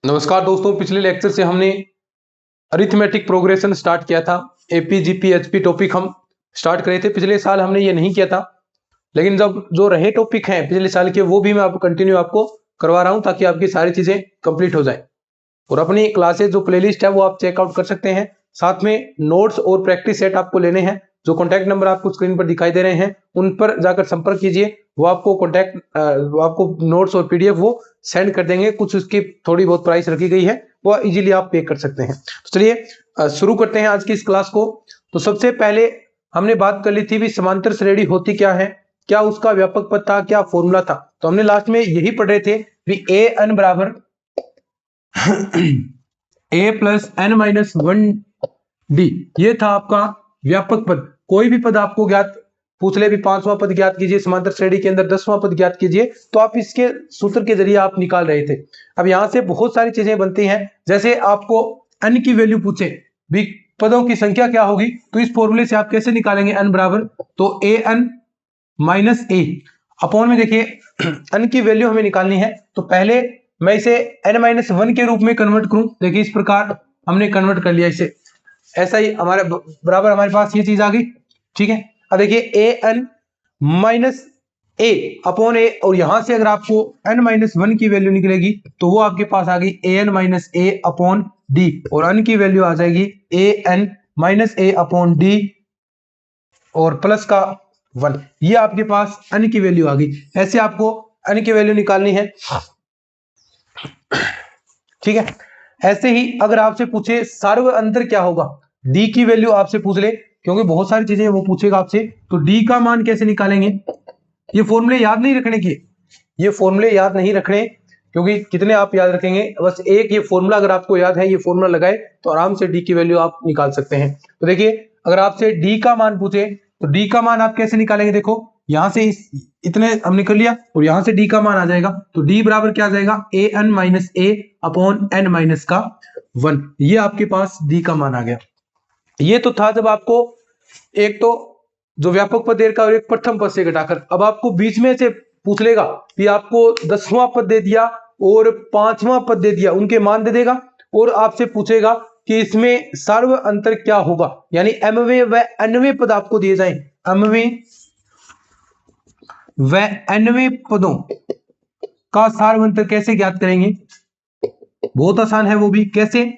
नमस्कार दोस्तों, पिछले लेक्चर से हमने अरिथमेटिक प्रोग्रेशन स्टार्ट किया था। एपी जीपी एचपी टॉपिक हम स्टार्ट करे थे। पिछले साल हमने ये नहीं किया था, लेकिन जब जो रहे टॉपिक हैं पिछले साल के वो भी मैं आपको कंटिन्यू आपको करवा रहा हूं ताकि आपकी सारी चीजें कंप्लीट हो जाए। और अपनी क्लासेज जो प्लेलिस्ट है वो आप चेकआउट कर सकते हैं। साथ में नोट्स और प्रैक्टिस सेट आपको लेने हैं। जो कॉन्टैक्ट नंबर आपको स्क्रीन पर दिखाई दे रहे हैं उन पर जाकर संपर्क कीजिए। वो आपको वो आपको नोट्स और पीडीएफ वो सेंड कर देंगे। कुछ उसकी थोड़ी बहुत प्राइस रखी गई है, वो इजीली आप पे कर सकते हैं। तो चलिए शुरू करते हैं आज की इस क्लास को। तो सबसे पहले हमने बात कर ली थी भी समांतर श्रेणी होती क्या है, क्या उसका व्यापक पद था, क्या फॉर्मूला था। तो हमने लास्ट में यही पढ़ रहे थे भी ए एन बराबर a plus N minus one d, ये था आपका व्यापक पद। कोई भी पद आपको ज्ञात पूछ ले भी 5वां पद ज्ञात कीजिए, समांतर श्रेणी के अंदर 10वां पद ज्ञात कीजिए, तो आप इसके सूत्र के जरिए आप निकाल रहे थे। अब यहां से बहुत सारी चीजें बनती हैं। जैसे आपको n की वैल्यू पूछे भी पदों की संख्या क्या होगी, तो इस फॉर्मूले से आप कैसे निकालेंगे n बराबर, तो A N minus A upon में देखिए n की वैल्यू हमें निकालनी है। तो पहले मैं इसे n माइनस वन के रूप में कन्वर्ट करूं। देखिए इस प्रकार हमने कन्वर्ट कर लिया इसे, ऐसा ही हमारे बराबर हमारे पास ये चीज आ गई। ठीक है, अब देखिए A N minus A upon ए, और यहां से अगर आपको n माइनस वन की वैल्यू निकलेगी तो वो आपके पास आ गई A N minus A upon D, और n की वैल्यू आ जाएगी A N minus A upon D और प्लस का 1। ये आपके पास n की वैल्यू आ गई। ऐसे आपको n की वैल्यू निकालनी है। ठीक है, ऐसे ही अगर आपसे पूछे सार्व अंतर क्या होगा, d की वैल्यू आपसे पूछ ले, क्योंकि बहुत सारी चीजें वो पूछेगा आपसे, तो d का मान कैसे निकालेंगे। ये फॉर्मूले याद नहीं रखने की, ये फॉर्मूले याद नहीं रखने, क्योंकि कितने आप याद रखेंगे। बस एक ये फॉर्मूला अगर आपको याद है, ये फॉर्मूला लगाए तो आराम से d की वैल्यू आप निकाल सकते हैं। तो देखिए अगर आपसे d का मान पूछे तो d का मान आप कैसे निकालेंगे। देखो यहां से इतने हमने कर लिया और यहां से d का मान आ जाएगा, तो d बराबर क्या आ जाएगा A N minus A upon N minus का 1। ये आपके पास d का मान आ गया। ये तो था जब आपको एक तो जो व्यापक पद दे रखा और एक प्रथम पद से घटाकर। अब आपको बीच में से पूछ लेगा कि आपको 10वां पद दे दिया और 5वां पद दे दिया, उनके मान दे देगा और आपसे पूछेगा कि इसमें सर्व अंतर क्या होगा, यानी एमवे व एनवे पद आपको दिए जाए। एमवे व एनवे पदों का सार्व अंतर कैसे ज्ञात करेंगे, बहुत आसान है वो भी। कैसे,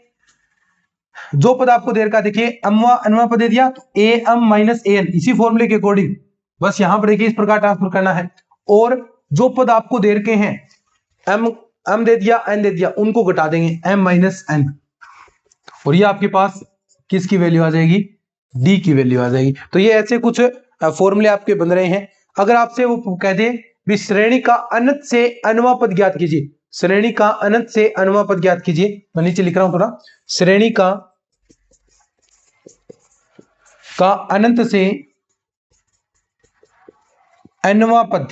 जो पद आपको दे रखा, देखिए अमवा अनवा पद दे दिया तो A M minus A N, इसी फॉर्मूले के अकॉर्डिंग बस यहां पर देखिए इस प्रकार ट्रांसफर करना है। और जो पद आपको दे रखे हैं एम एम दे दिया एन दे दिया, उनको घटा देंगे एम माइनस एन, और ये आपके पास किसकी वैल्यू आ जाएगी, डी की वैल्यू आ जाएगी। तो ये ऐसे कुछ फॉर्मूले आपके बन रहे हैं। अगर आपसे वो कह दे भी श्रेणी का अनंत से अनवा पद ज्ञात कीजिए, श्रेणी का अनंत से अनवा पद ज्ञात कीजिए, मैं नीचे लिख रहा हूं थोड़ा, श्रेणी का अनंत से अनवा पद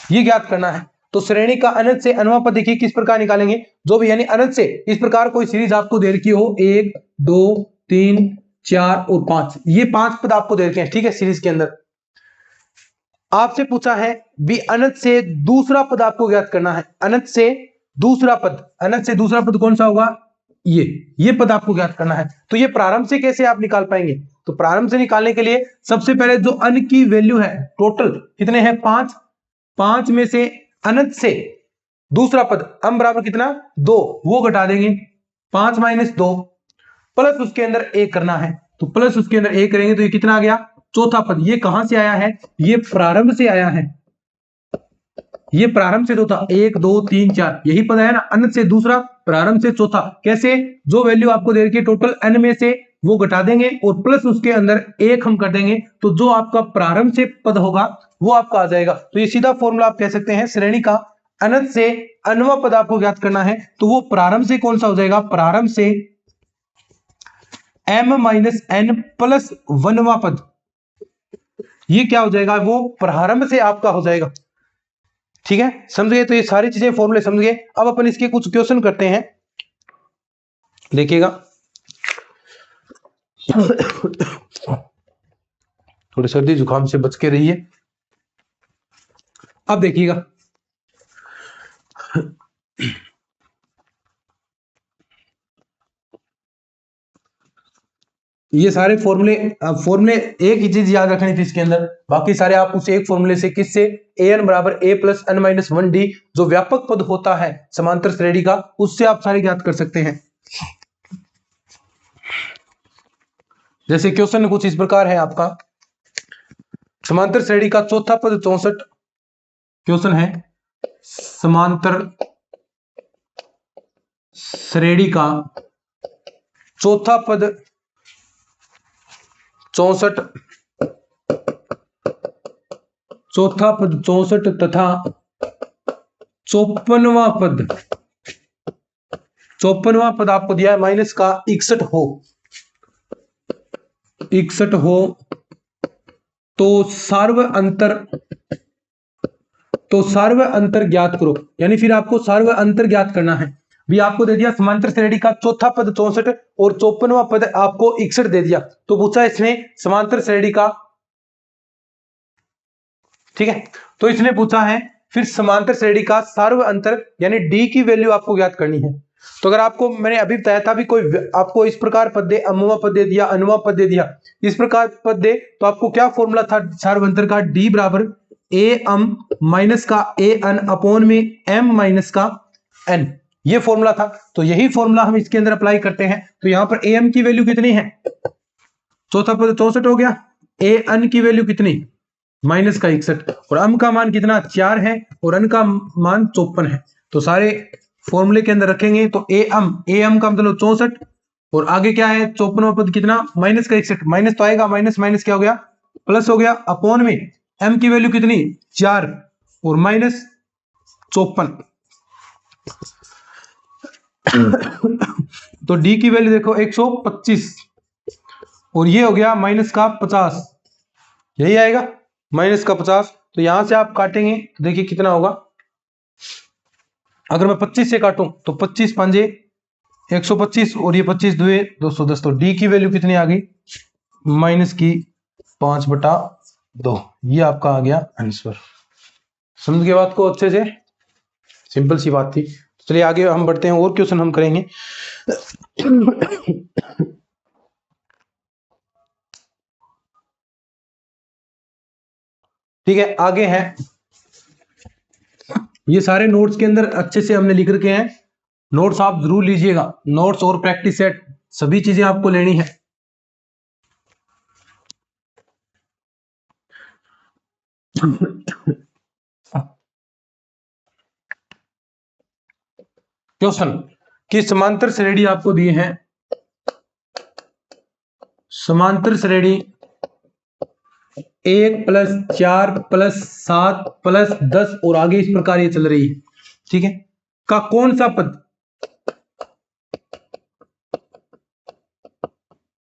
ये ज्ञात करना है। तो श्रेणी का अनंत से अनवा पद देखिए किस प्रकार निकालेंगे, जो भी यानी अनंत से, इस प्रकार कोई सीरीज आपको दे रखी हो 1 2 3 4 और 5, ये 5 पद आपको दे रखे हैं। ठीक है, सीरीज के अंदर आपसे पूछा है भी अनंत से दूसरा पद आपको ज्ञात करना है। अनंत से दूसरा पद, अनंत से दूसरा पद कौन सा होगा, ये पद आपको ज्ञात करना है। तो ये प्रारंभ से कैसे आप निकाल पाएंगे, तो प्रारंभ से निकालने के लिए सबसे पहले जो अन की वैल्यू है, टोटल कितने हैं 5, 5 में से अनंत से दूसरा पद अम बराबर कितना 2, वो घटा देंगे 5 माइनस 2 प्लस उसके अंदर एक करना है, तो प्लस उसके अंदर एक करेंगे तो ये कितना आ गया चौथा पद। ये कहां से आया है, ये प्रारंभ से आया है, ये प्रारंभ से दो था 1 2 3 4, यही पद है ना, अनंत से दूसरा प्रारंभ से चौथा। कैसे, जो वैल्यू आपको दे रखी है टोटल n में से वो घटा देंगे और प्लस उसके अंदर एक हम कर देंगे, तो जो आपका प्रारंभ से पद होगा वो आपका आ जाएगा। तो ये सीधा फॉर्मूला आप कह सकते हैं, श्रेणी का अनंत से अनवा पद आपको ज्ञात करना है, तो वो प्रारंभ से कौन सा हो जाएगा, प्रारंभ से m माइनस एन प्लस वनवा पद, ये क्या हो जाएगा, वो प्रारंभ से आपका हो जाएगा। ठीक है, समझ गए। तो ये सारी चीजें फॉर्मूले समझ गए। अब अपन इसके कुछ क्वेश्चन करते हैं, देखिएगा। थोड़ी सर्दी जुकाम से बच के रहिए। अब देखिएगा ये सारे फॉर्मूले एक ही चीज याद रखनी थी इसके अंदर, बाकी सारे आप उसे एक फॉर्मूले से, किससे, an बराबर a plus n minus 1d, जो व्यापक पद होता है समांतर श्रेणी का, उससे आप सारे ज्ञात कर सकते हैं। जैसे क्वेश्चन कुछ इस प्रकार है आपका, समांतर श्रेणी का चौथा पद 64, क्वेश्चन है समांतर श्रेणी का चौथा पद 64, चौथा पद 64 तथा 54वां पद, 54वां पद आपको दिया है माइनस का 61 हो, 61 हो, तो सार्व अंतर ज्ञात करो। यानी फिर आपको सार्व अंतर ज्ञात करना है। भी आपको दे दिया समांतर श्रेणी का चौथा पद 64 और 54वां पद आपको 61 दे दिया, तो पूछा इसने समांतर श्रेणी का, ठीक है, तो इसने पूछा है फिर समांतर श्रेणी का सार्व अंतर यानी डी की वैल्यू आपको ज्ञात करनी है। तो अगर आपको मैंने अभी बताया था भी कोई आपको इस प्रकार पद दे, अमुमा पद दे दिया, अनुमा पद दे दिया, इस प्रकार पद दे, तो आपको क्या फॉर्मूला था सार्व अंतर का, डी बराबर ए एम माइनस का ए एन अपॉन में एम माइनस का एन, ये फॉर्मूला था। तो यही फॉर्मूला हम इसके अंदर अप्लाई करते हैं। तो यहां पर ए एम की वैल्यू कितनी है, चौथा पद 64 हो गया, ए एन की वैल्यू कितनी, माइनस का 61, और अम का मान कितना 4 है और अन का मान 54 है। तो सारे फॉर्मूले के अंदर रखेंगे तो ए एम का मतलब 64, और आगे क्या है 54वां पद कितना, माइनस का 61, माइनस तो आएगा, माइनस माइनस क्या हो गया, प्लस हो गया, अपॉन में एम की वैल्यू कितनी 4 और माइनस 54। तो डी की वैल्यू देखो 125 और ये हो गया माइनस का 50, यही आएगा माइनस का 50। तो यहां से आप काटेंगे तो देखिए कितना होगा, अगर मैं 25 से काटूं तो 25 पंजे 125 और ये 25 दुए 210, तो डी की वैल्यू कितनी आ गई, माइनस की 5/2, ये आपका आ गया आंसर। समझ गए बात को अच्छे से, सिंपल सी बात थी। चलिए आगे हम बढ़ते हैं, और क्वेश्चन हम करेंगे। ठीक है, आगे है, ये सारे नोट्स के अंदर अच्छे से हमने लिख रखे हैं, नोट्स आप जरूर लीजिएगा, नोट्स और प्रैक्टिस सेट सभी चीजें आपको लेनी है। क्वेश्चन की समांतर श्रेणी आपको दिए हैं, समांतर श्रेणी 1 प्लस 4 प्लस 7 प्लस 10 और आगे इस प्रकार ये चल रही है, ठीक है, का कौन सा पद,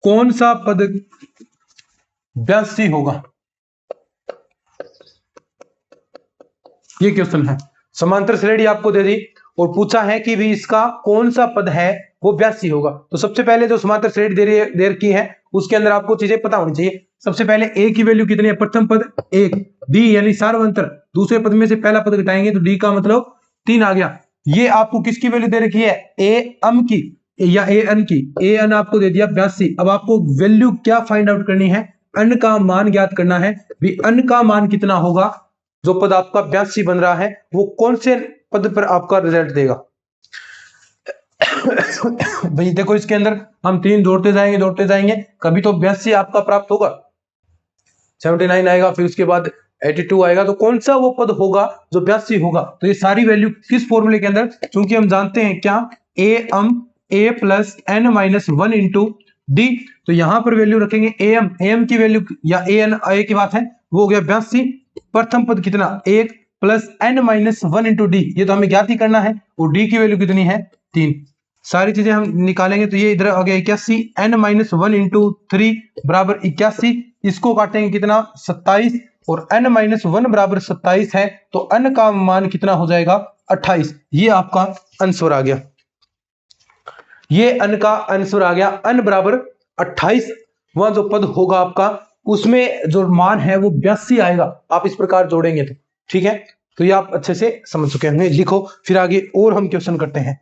कौन सा पद 82 होगा, ये क्वेश्चन है। समांतर श्रेणी आपको दे दी और पूछा है कि भी इसका कौन सा पद है वो 82 होगा। तो सबसे पहले जो समांतर श्रेणी दे रखी है उसके अंदर आपको चीजें पता होनी चाहिए। सबसे पहले ए की वैल्यू कितनी है, प्रथम पद 1, डी यानी सार्वंतर, दूसरे पद में से पहला पद घटाएंगे तो डी का मतलब 3 आ गया। ये आपको किसकी वैल्यू दे रखी है, ए एम की या ए एन की, ए एन आपको दे दिया 82। अब आपको वैल्यू क्या फाइंड आउट करनी है, अन का मान ज्ञात करना है। भी अन का मान कितना होगा, जो पद आपका 82 बन रहा है वो कौन से पद पर आपका रिजल्ट देगा। भाई देखो इसके अंदर हम 3 जोड़ते जाएंगे, कभी तो 82 आपका प्राप्त होगा, 79 आएगा, फिर उसके बाद 82 आएगा, तो कौन सा वो पद होगा जो 82 होगा। तो ये सारी वैल्यू किस फॉर्मूले के अंदर, क्योंकि हम जानते हैं क्या, A M A plus N minus 1 into D, तो यहां पर वैल्यू रखेंगे ए एम की वैल्यू या ए एन ए की बात है, वो हो गया 82, प्रथम पद कितना 1 plus N minus 1 into D, ये तो हमें ज्ञात ही करना है, और डी की वैल्यू कितनी है 3। सारी चीजें हम निकालेंगे तो ये इधर आ गया 81, एन माइनस 1 इंटू 3 बराबर 81, इसको काटेंगे कितना 27, और n माइनस 1 बराबर 27 है, तो n का मान कितना हो जाएगा 28। ये आपका आंसर आ गया, ये n का आंसर आ गया, n बराबर 28 वह जो पद होगा आपका उसमें जो मान है वो 82 आएगा। आप इस प्रकार जोड़ेंगे तो ठीक है, तो ये आप अच्छे से समझ चुके होंगे। लिखो फिर आगे और हम क्वेश्चन करते हैं।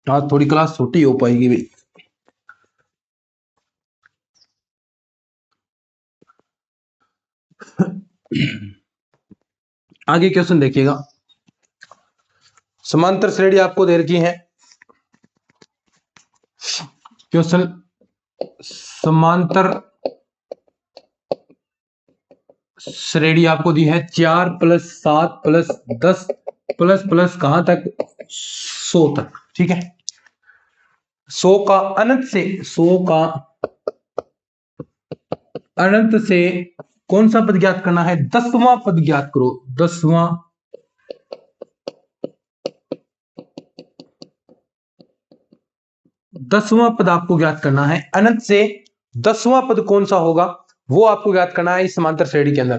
आज थोड़ी क्लास छोटी हो पाएगी भाई। आगे क्वेश्चन देखिएगा। समांतर श्रेणी आपको दे रखी है। क्वेश्चन, समांतर श्रेणी आपको दी है 4 + 7 + 10 प्लस प्लस कहां तक, 100 तक। ठीक है, 100 का अनंत से, 100 का अनंत से कौन सा पद ज्ञात करना है, 10वां पद ज्ञात करो। 10वां पद आपको ज्ञात करना है। अनंत से 10वां पद कौन सा होगा वो आपको ज्ञात करना है इस समांतर श्रेणी के अंदर।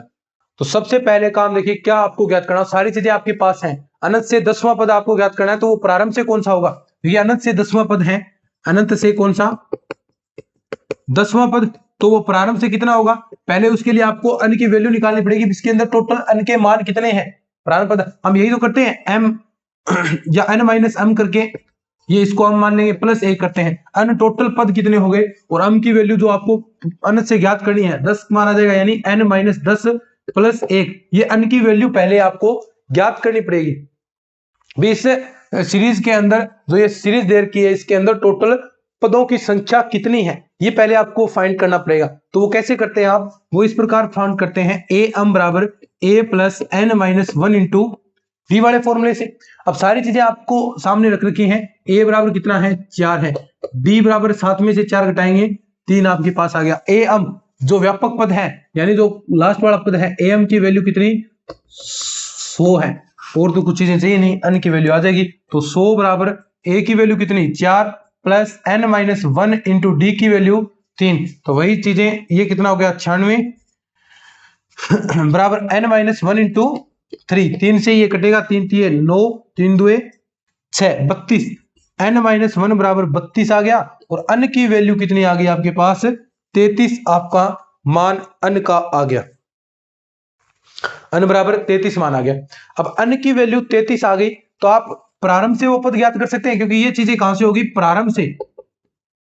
तो सबसे पहले काम देखिए, क्या आपको ज्ञात करना, सारी चीजें आपके पास हैं। अनंत से 10वां पद आपको ज्ञात करना है, तो वो प्रारंभ से कौन सा होगा, ये अनंत से 10वां पद है। अनंत से कौन सा 10वां पद, तो वो प्रारंभ से कितना होगा, पहले उसके लिए आपको अन की वैल्यू निकालनी पड़ेगी, इसके अंदर टोटल अन के मान कितने हैं। प्रारंभ पद हम यही तो करते हैं, एम या n माइनस m करके, ये इसको हम मान लेंगे +1 करते हैं। अन टोटल पद कितने हो गए, और m की वैल्यू जो आपको अनंत से ज्ञात करनी है 10 माना जाएगा, यानी n माइनस 10 + 1, ये अन की वैल्यू पहले आपको ज्ञात करनी पड़ेगी। भी इस सीरीज के अंदर जो ये सीरीज दे रखी है, इसके अंदर टोटल पदों की संख्या कितनी है ये पहले आपको फाइंड करना पड़ेगा। तो वो कैसे करते हैं आप, वो इस प्रकार फाइंड करते हैं, am बराबर a + n - 1 इंटू v वाले फॉर्मूले से। अब सारी चीजें आपको सामने रख रखी हैं। a बराबर कितना है, 4 है। b बराबर 7 में से 4 घटाएंगे 3 आपके पास आ गया। am जो व्यापक पद है, यानी जो लास्ट वाला पद है, am की वैल्यू कितनी, 100 है। और तो कुछ चीजें चाहिए नहीं, n की वैल्यू आ जाएगी। तो 100 बराबर a की वैल्यू कितनी, 4 + n - 1 इंटू d की वैल्यू 3। तो वही चीजें, ये कितना हो गया, 96 बराबर n - 1 इंटू 3, 3 से ये कटेगा, 3 3 9, 3 2 6, 32। n - 1 बराबर 32 आ गया, और अन की वैल्यू कितनी आ गई आपके पास, 33 आपका मान अन का आ गया। अन बराबर 33 मान आ गया। अब अन की वैल्यू 33 आ गई, तो आप प्रारंभ से वो पद ज्ञात कर सकते हैं, क्योंकि ये चीजें कहां से होगी, प्रारंभ से।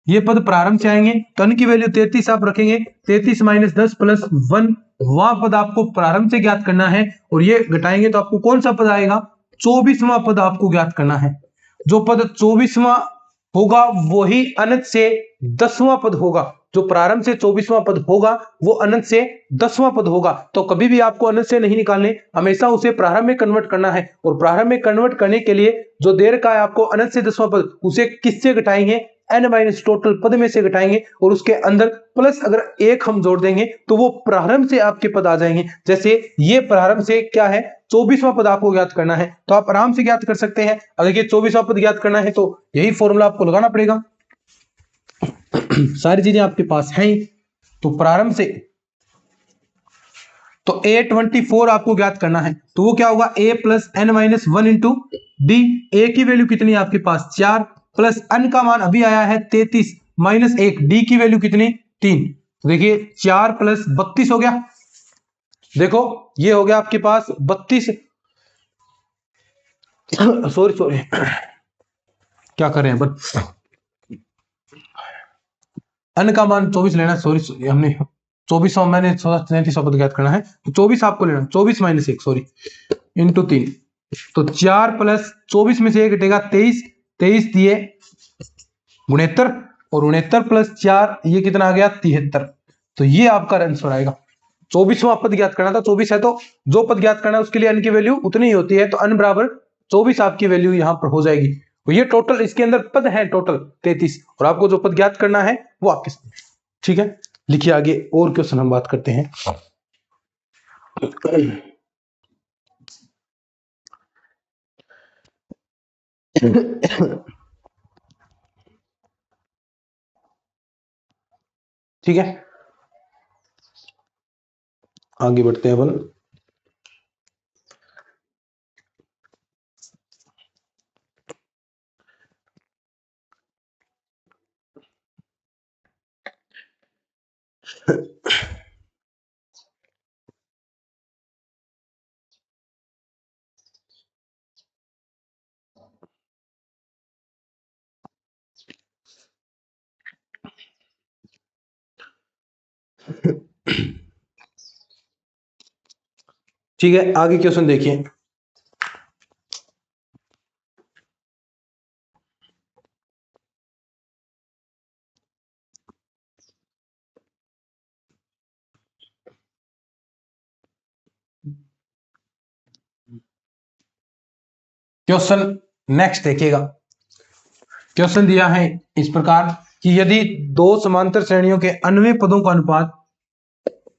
ये पद प्रारंभ से आएंगे, तो अन की वैल्यू 33 आप रखेंगे, 33 - 10 + 1, वहां पद आपको प्रारंभ से ज्ञात करना है, और ये घटाएंगे तो आपको कौन सा पद आएगा, 24वां पद आपको ज्ञात करना है। जो पद 24वां होगा वही अनंत से 10वां पद होगा। जो प्रारंभ से 24वां पद होगा वो अनंत से 10वां पद होगा। तो कभी भी आपको अनंत से नहीं निकालने, हमेशा उसे प्रारंभ में कन्वर्ट करना है, और प्रारंभ में कन्वर्ट करने के लिए जो देर का है आपको अनंत से 10वां पद, उसे किससे घटाएंगे, n माइनस टोटल पद में से घटाएंगे, और उसके अंदर प्लस अगर 1 हम जोड़ देंगे तो वो प्रारंभ से आपके पद आ जाएंगे। जैसे ये प्रारंभ से क्या है, 24वां पद आपको ज्ञात करना है, तो आप आराम से ज्ञात कर सकते हैं। अब देखिए 24वां पद ज्ञात करना है तो यही फॉर्मूला आपको लगाना पड़ेगा। सारी चीजें आपके पास हैं। तो प्रारंभ से, तो a24 आपको ज्ञात करना है, तो वो क्या होगा, a + n - 1 into D. a की वैल्यू कितनी है आपके पास, 4, प्लस n का मान अभी आया है 33 - 1, d की वैल्यू कितनी, 3। तो देखिए 4 + 32 हो गया। देखो ये हो गया आपके पास 32, सॉरी सॉरी क्या कर रहे हैं अपन, n का मान 24 लेना, सॉरी हमने 2400, मैंने 3300 पद ज्ञात करना है, तो 24 आपको लेना, 24 - 1 सॉरी इंटू 3। तो 4 + 24 में से 1 घटेगा 23, 23 दिए 69, और 69 + 4 ये कितना आ गया, 73। तो ये आपका आंसर आएगा। 24वां पद ज्ञात करना था, 24 है, तो जो पद ज्ञात करना है उसके लिए n की वैल्यू उतनी ही होती है, तो n बराबर 24 आपकी वैल्यू यहां पर हो जाएगी। तो ये टोटल इसके अंदर पद है टोटल 33, और आपको जो पद ज्ञात करना है वो आपके सामने। ठीक है, लिखिए आगे और क्वेश्चन हम बात करते हैं। ठीक है, आगे बढ़ते हैं अपन। ठीक है, आगे क्वेश्चन देखिए। क्वेश्चन नेक्स्ट देखिएगा। क्वेश्चन दिया है इस प्रकार कि यदि दो समांतर श्रेणियों के अन्वय पदों का अनुपात,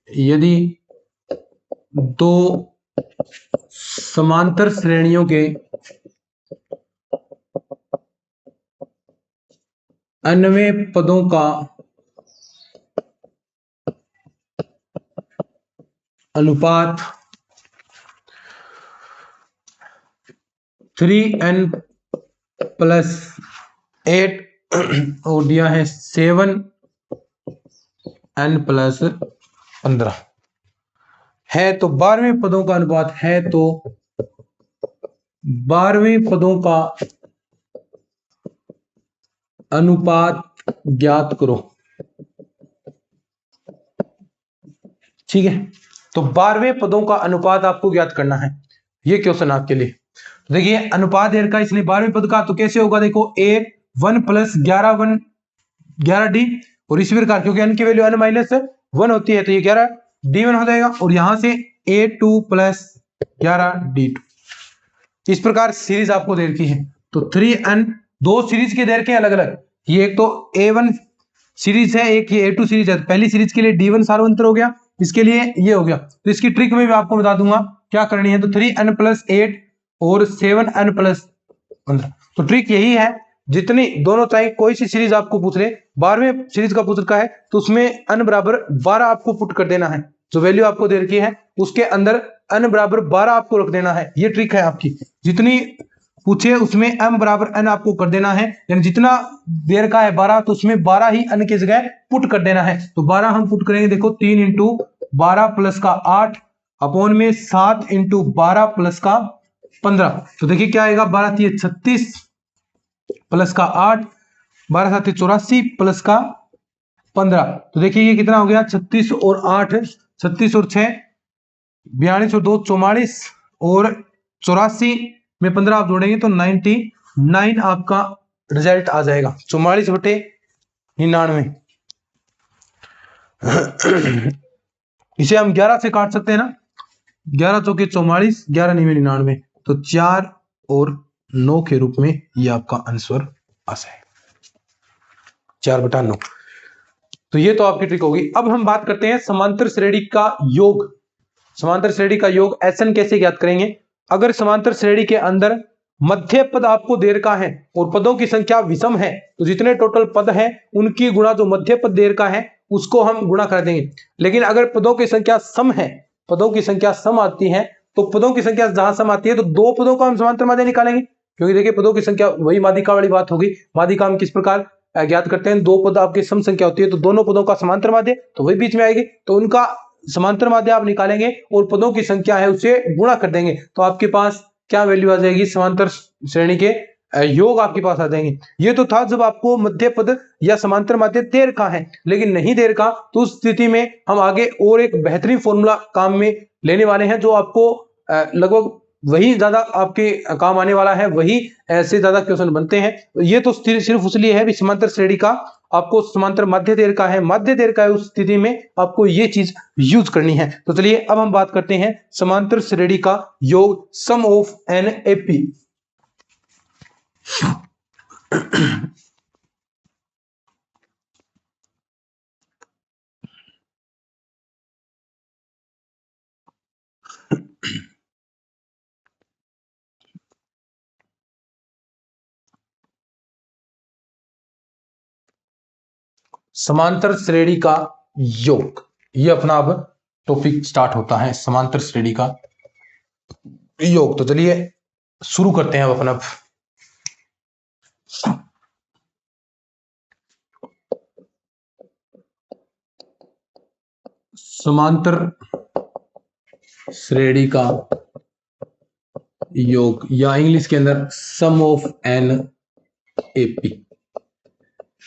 यदि दो समांतर श्रेणियों के अन्वय पदों का अनुपात 3n+8 और दिया है 7n+15 है, तो 12वें पदों का अनुपात है, तो 12वें पदों का अनुपात ज्ञात करो। ठीक है, तो 12वें पदों का अनुपात आपको ज्ञात करना है। ये क्वेश्चन आपके लिए देखिए, अनुपात एर का, इसलिए 12वें पद का तो कैसे होगा, देखो 1 +11 और इसी प्रकार क्योंकि n की वैल्यू n-1 होती है तो ये 11d1 हो जाएगा, और यहां से a2 + 11d2। इस प्रकार सीरीज आपको दे रखी है, तो 3n, दो सीरीज के दे रखे हैं अलग अलग। ये एक तो a1 सीरीज है, एक ये a2 सीरीज है। पहली सीरीज के लिए d1 सार्वंतर हो गया, इसके लिए ये हो गया। तो इसकी ट्रिक में भी आपको बता दूंगा क्या करनी है। तो 3n+8 और 7n+15। तो ट्रिक यही है, जितनी दोनों चाहे कोई सी सीरीज आपको पूछ ले, 12वें सीरीज का पूछ रखा है तो उसमें n बराबर 12 आपको पुट कर देना है। जो वैल्यू आपको दे रखी है उसके अंदर n बराबर 12 आपको रख देना है। ये ट्रिक है आपकी, जितनी पूछे उसमें m बराबर n आपको कर देना है, यानी जितना देर का है 12 तो उसमें 12 ही n की जगह पुट कर देना है। तो 12 हम पुट करेंगे, देखो 3 × 12 + 8 अपॉन में 7 × 12 + 15। तो देखिए क्या आएगा, 12 × 36 + 8, 12 × 84 + 15। तो देखिए ये कितना हो गया, 36 और 8, 36 और 6 42 और 2 44 और 84 में 15 आप जोड़ेंगे तो 99 आपका रिजल्ट आ जाएगा। 44/99। इसे हम 11 से काट सकते हैं ना, 11 चौके 44, 11 9 99, तो 4 और 9 के रूप में ये आपका आंसर आ जाएगा, 4/9। तो ये तो आपकी ट्रिक होगी। अब हम बात करते हैं समांतर श्रेणी का योग। समांतर श्रेणी का योग SN कैसे ज्ञात करेंगे। अगर समांतर श्रेणी के अंदर मध्य पद आपको दे रखा है और पदों की संख्या विषम है, तो जितने टोटल पद हैं उनकी गुणा जो मध्य पद दे रखा है उसको हम गुणा कर देंगे। लेकिन अगर पदों की संख्या सम है, पदों की संख्या सम आती है, तो पदों की संख्या जहां सम आती है तो दो पदों का हम समांतर माध्य निकालेंगे, क्योंकि देखिए पदों की संख्या वही माध्यिका वाली बात होगी। माध्यिका हम किस प्रकार ज्ञात करते हैं, दो पद आपके सम संख्या होती है तो दोनों पदों का समांतर माध्य तो वही बीच में आएगी, तो उनका समांतर माध्य आप निकालेंगे और पदों की संख्या है उसे गुणा कर देंगे, तो आपके पास क्या वैल्यू आ जाएगी, समांतर श्रेणी के योग आपके पास आ जाएंगे। ये तो था जब आपको मध्य पद या समांतर माध्य दे रखा है, लेकिन नहीं दे रखा तो उस स्थिति में हम आगे और एक बेहतरीन फॉर्मूला काम में लेने वाले हैं, जो आपको लगभग वही ज्यादा आपके काम आने वाला है, वही ऐसे ज्यादा क्वेश्चन बनते हैं। ये तो सिर्फ उसलिए है भी समांतर श्रेणी का आपको समांतर माध्य दे रखा है, माध्य दे रखा है, उस स्थिति में आपको ये चीज यूज करनी है। तो चलिए अब हम बात करते हैं समांतर श्रेणी का योग, सम ऑफ एन एपी। समांतर श्रेणी का योग, ये अपना अब टॉपिक स्टार्ट होता है, समांतर श्रेणी का योग। तो चलिए शुरू करते हैं अब अपना। समांतर श्रेणी का योग या इंग्लिश के अंदर सम ऑफ एन एपी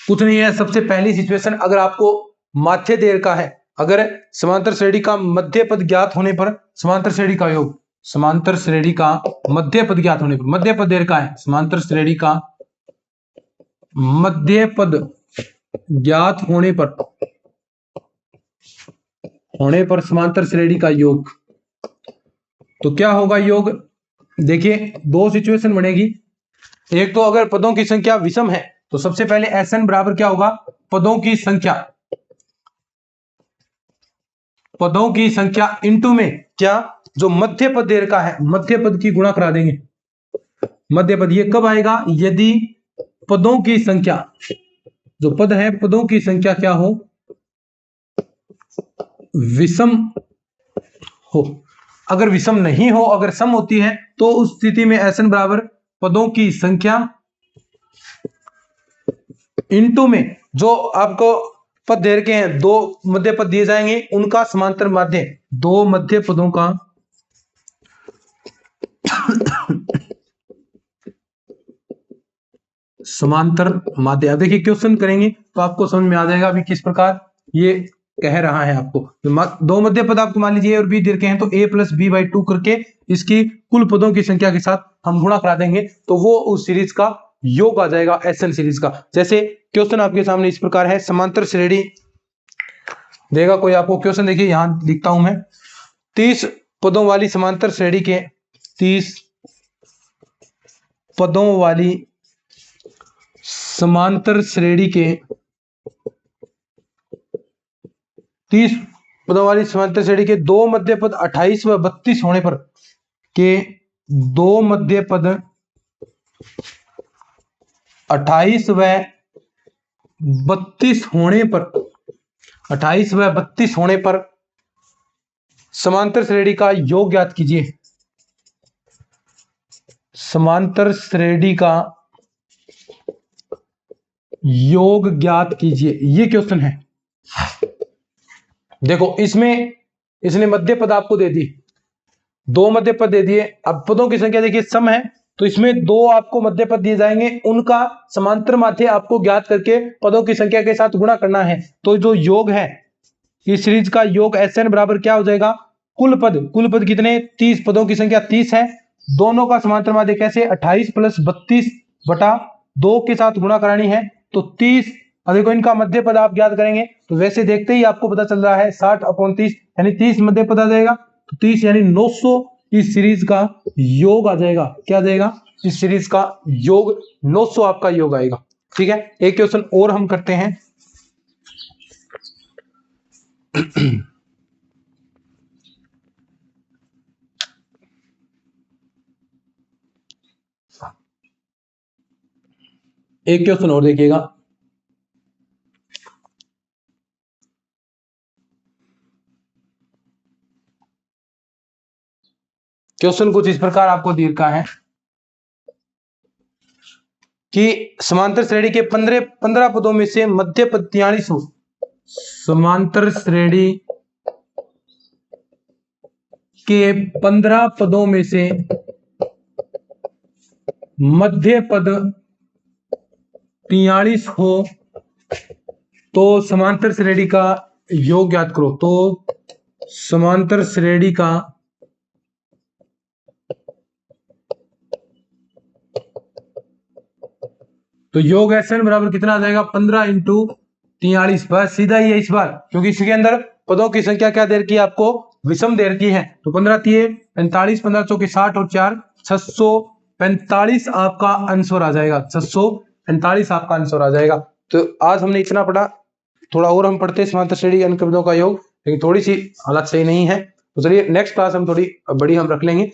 कुछ नहीं है। सबसे पहली सिचुएशन, अगर आपको माध्य दे रखा है अगर समांतर श्रेणी का मध्य पद ज्ञात होने पर समांतर श्रेणी का योग, समांतर श्रेणी का मध्य पद ज्ञात होने पर, मध्य पद देर का है, समांतर श्रेणी का मध्य पद ज्ञात होने पर समांतर श्रेणी का योग, तो क्या होगा योग? देखिए दो सिचुएशन बनेगी। एक तो अगर पदों की संख्या विषम है तो सबसे पहले Sn बराबर क्या होगा? पदों की संख्या इंटू में क्या, जो मध्य पद दे रखा है मध्य पद की गुणा करा देंगे। मध्य पद ये कब आएगा? यदि पदों की संख्या, जो पद है पदों की संख्या क्या हो? विषम हो। अगर विषम नहीं हो, अगर सम होती है तो उस स्थिति में Sn बराबर पदों की संख्या इंटू में जो आपको पद दे रखे हैं, दो मध्य पद दिए जाएंगे, उनका समांतर माध्य, दो मध्य पदों का समांतर माध्य। अब देखिए क्वेश्चन करेंगे तो आपको समझ में आ जाएगा अभी किस प्रकार ये कह रहा है आपको। दो मध्य पद आपको मान लीजिए A और B दे रखे हैं, तो a प्लस बी बाई 2 करके इसकी कुल पदों की संख्या के साथ हम गुणा करा देंगे, तो वो उस सीरीज का योग आ जाएगा, Sn सीरीज का। जैसे क्वेश्चन आपके सामने इस प्रकार है, समांतर श्रेणी देगा कोई आपको क्वेश्चन, देखिए यहां लिखता हूं मैं, 30 पदों वाली समांतर श्रेणी के 30 पदों वाली समांतर श्रेणी के 30 पदों वाली समांतर श्रेणी के दो मध्य पद 28 व 32 होने पर, के दो मध्य पद 28 व 32 होने पर, 28 व 32 होने पर समांतर श्रेणी का योग ज्ञात कीजिए। समांतर श्रेणी का योग ज्ञात कीजिए, ये क्वेश्चन है। देखो इसमें इसने मध्य पद आपको दे दी, दो मध्य पद दे दिए। अब पदों की संख्या देखिए सम है, तो इसमें दो आपको मध्य पद दिए जाएंगे, उनका समांतर माध्य आपको ज्ञात करके पदों की संख्या के साथ गुणा करना है। तो जो योग है इस सीरीज का योग Sn बराबर क्या हो जाएगा? कुल पद कितने? 30 पदों की संख्या 30 है, दोनों का समांतर माध्य कैसे? 28 प्लस 32 बटा 2 के साथ गुणा करानी है, तो 30। देखो इनका मध्य पद आप ज्ञात करेंगे तो वैसे देखते ही आपको पता चल रहा है 60/30 यानी 30 मध्य पद आ जाएगा, तो 30 यानी 900 इस सीरीज का योग आ जाएगा। क्या आ जाएगा? इस सीरीज का योग 900 आपका योग आएगा। ठीक है, एक क्वेश्चन और हम करते हैं। एक क्वेश्चन और देखिएगा, क्वेश्चन कुछ इस प्रकार आपको दे रखा है कि समांतर श्रेणी के 15 पदों में से मध्य पद 43 हो। समांतर श्रेणी के 15 पदों में से मध्य पद 43 हो तो समांतर श्रेणी का योग ज्ञात करो। तो समांतर श्रेणी का तो योग Sn बराबर कितना आ जाएगा? 15 इंटू 43। बस सीधा ही है इस बार, क्योंकि इसके अंदर पदों की संख्या क्या दे रखी है आपको? विषम दे रखी है। तो 15 3 45, 15 चौके 60 और 4 645 आपका आंसर आ जाएगा। 645 आपका आंसर आ जाएगा। तो आज हमने इतना पढ़ा, थोड़ा और हम पढ़ते समांतर श्रेणी अन्य पदों का योग, लेकिन थोड़ी सी हालत सही नहीं है, तो चलिए नेक्स्ट क्लास हम थोड़ी बड़ी हम रख लेंगे।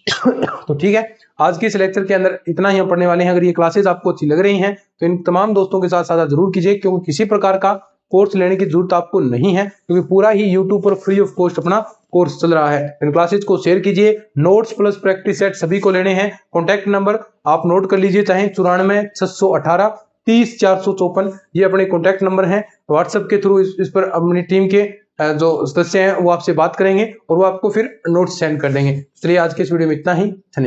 तो ठीक है, आज के इस लेक्चर के अंदर इतना ही हम पढ़ने वाले हैं। अगर ये क्लासेस आपको अच्छी लग रही हैं तो इन तमाम दोस्तों के साथ साझा जरूर कीजिए, क्योंकि किसी प्रकार का कोर्स लेने की जरूरत आपको नहीं है, क्योंकि पूरा ही यूट्यूब पर फ्री ऑफ कॉस्ट अपना कोर्स चल रहा है। इन क्लासेस को शेयर कीजिए। नोट्स प्लस प्रैक्टिस सेट सभी को लेने हैं। कॉन्टैक्ट नंबर आप नोट कर लीजिए, चाहे 94 618 30 454, ये अपने कॉन्टैक्ट नंबर हैं। व्हाट्सएप के थ्रू इस पर अपनी टीम के जो सदस्य हैं वो आपसे बात करेंगे और वो आपको फिर नोट्स सेंड कर देंगे। चलिए आज के इस वीडियो में इतना ही, धन्यवाद।